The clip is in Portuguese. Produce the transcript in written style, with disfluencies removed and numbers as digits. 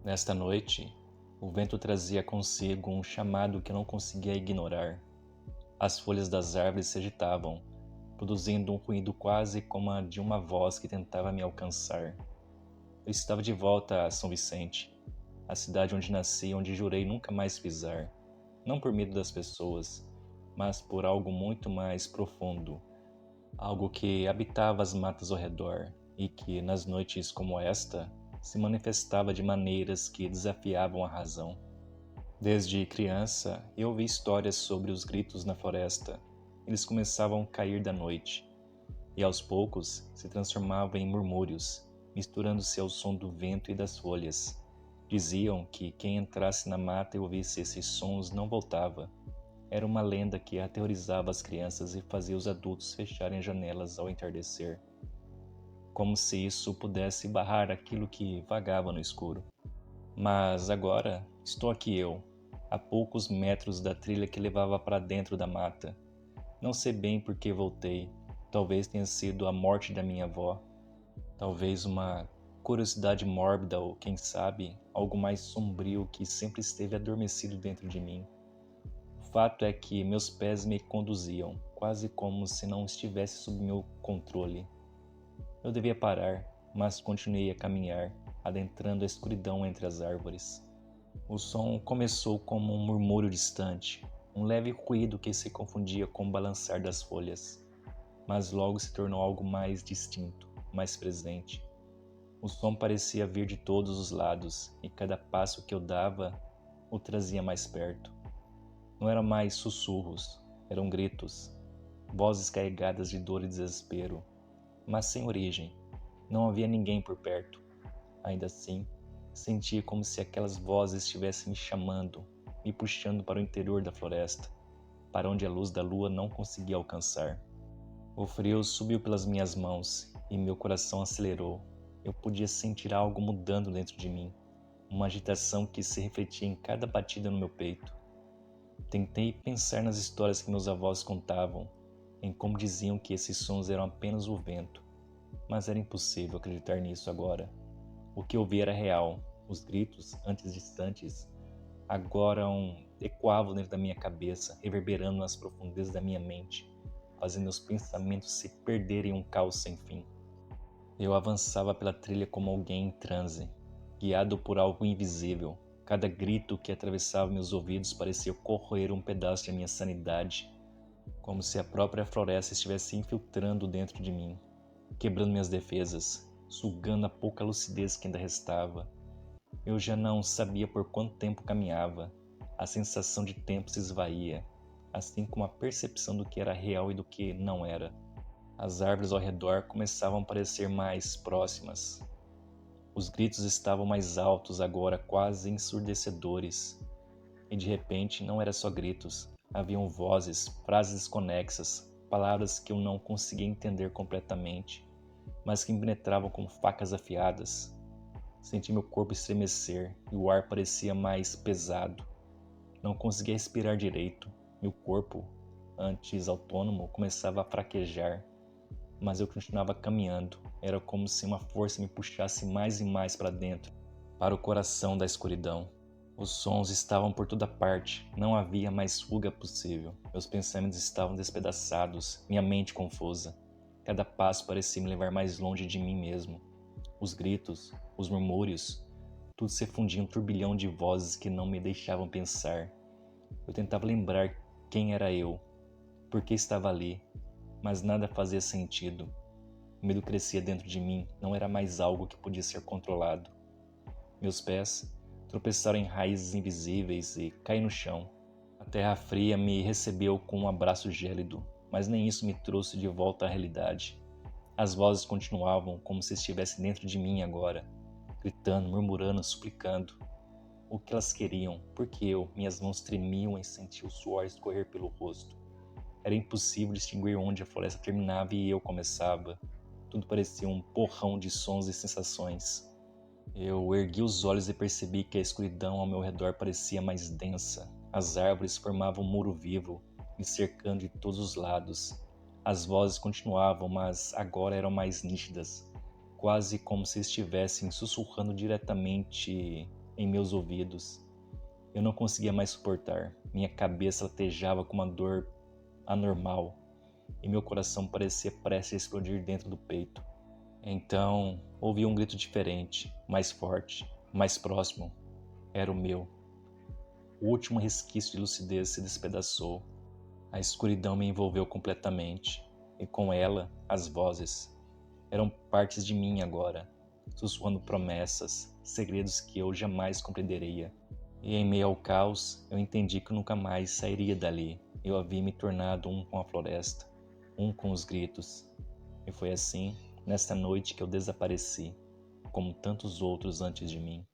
Nesta noite, o vento trazia consigo um chamado que eu não conseguia ignorar. As folhas das árvores se agitavam, produzindo um ruído quase como a de uma voz que tentava me alcançar. Eu estava de volta a São Vicente, a cidade onde nasci e onde jurei nunca mais pisar, não por medo das pessoas, mas por algo muito mais profundo, algo que habitava as matas ao redor e que, nas noites como esta, se manifestava de maneiras que desafiavam a razão. Desde criança, eu ouvi histórias sobre os gritos na floresta. Eles começavam a cair da noite, e aos poucos se transformavam em murmúrios, misturando-se ao som do vento e das folhas. Diziam que quem entrasse na mata e ouvisse esses sons não voltava. Era uma lenda que aterrorizava as crianças e fazia os adultos fecharem as janelas ao entardecer, como se isso pudesse barrar aquilo que vagava no escuro. Mas agora estou aqui eu, a poucos metros da trilha que levava para dentro da mata. Não sei bem por que voltei. Talvez tenha sido a morte da minha avó. Talvez uma curiosidade mórbida ou, quem sabe, algo mais sombrio que sempre esteve adormecido dentro de mim. O fato é que meus pés me conduziam, quase como se não estivesse sob meu controle. Eu devia parar, mas continuei a caminhar, adentrando a escuridão entre as árvores. O som começou como um murmúrio distante, um leve ruído que se confundia com o balançar das folhas, mas logo se tornou algo mais distinto, mais presente. O som parecia vir de todos os lados, e cada passo que eu dava o trazia mais perto. Não eram mais sussurros, eram gritos, vozes carregadas de dor e desespero, mas sem origem. Não havia ninguém por perto. Ainda assim, sentia como se aquelas vozes estivessem me chamando, me puxando para o interior da floresta, para onde a luz da lua não conseguia alcançar. O frio subiu pelas minhas mãos e meu coração acelerou. Eu podia sentir algo mudando dentro de mim, uma agitação que se refletia em cada batida no meu peito. Tentei pensar nas histórias que meus avós contavam, em como diziam que esses sons eram apenas o vento, mas era impossível acreditar nisso agora. O que ouvi era real. Os gritos, antes distantes, agora ecoavam dentro da minha cabeça, reverberando nas profundezas da minha mente, fazendo meus pensamentos se perderem em um caos sem fim. Eu avançava pela trilha como alguém em transe, guiado por algo invisível. Cada grito que atravessava meus ouvidos parecia corroer um pedaço de minha sanidade, como se a própria floresta estivesse infiltrando dentro de mim, quebrando minhas defesas, sugando a pouca lucidez que ainda restava. Eu já não sabia por quanto tempo caminhava. A sensação de tempo se esvaía, assim como a percepção do que era real e do que não era. As árvores ao redor começavam a parecer mais próximas. Os gritos estavam mais altos agora, quase ensurdecedores. E de repente não eram só gritos. Haviam vozes, frases desconexas, palavras que eu não conseguia entender completamente, mas que me penetravam como facas afiadas. Senti meu corpo estremecer e o ar parecia mais pesado. Não conseguia respirar direito. Meu corpo, antes autônomo, começava a fraquejar, mas eu continuava caminhando. Era como se uma força me puxasse mais e mais para dentro, para o coração da escuridão. Os sons estavam por toda parte, não havia mais fuga possível. Meus pensamentos estavam despedaçados, minha mente confusa. Cada passo parecia me levar mais longe de mim mesmo. Os gritos, os murmúrios, tudo se fundia em um turbilhão de vozes que não me deixavam pensar. Eu tentava lembrar quem era eu, por que estava ali, mas nada fazia sentido. O medo crescia dentro de mim, não era mais algo que podia ser controlado. Meus pés tropeçaram em raízes invisíveis e caí no chão. A terra fria me recebeu com um abraço gélido, mas nem isso me trouxe de volta à realidade. As vozes continuavam como se estivessem dentro de mim agora, gritando, murmurando, suplicando. O que elas queriam? Porque minhas mãos tremiam e sentia o suor escorrer pelo rosto. Era impossível distinguir onde a floresta terminava e eu começava. Tudo parecia um porrão de sons e sensações. Eu ergui os olhos e percebi que a escuridão ao meu redor parecia mais densa. As árvores formavam um muro vivo, me cercando de todos os lados. As vozes continuavam, mas agora eram mais nítidas, quase como se estivessem sussurrando diretamente em meus ouvidos. Eu não conseguia mais suportar. Minha cabeça latejava com uma dor anormal e meu coração parecia prestes a explodir dentro do peito. Então, ouvi um grito diferente, mais forte, mais próximo. Era o meu. O último resquício de lucidez se despedaçou. A escuridão me envolveu completamente, e com ela, as vozes. Eram partes de mim agora, sussurrando promessas, segredos que eu jamais compreenderia. E em meio ao caos, eu entendi que nunca mais sairia dali. Eu havia me tornado um com a floresta, um com os gritos. E foi assim, nesta noite, que eu desapareci, como tantos outros antes de mim.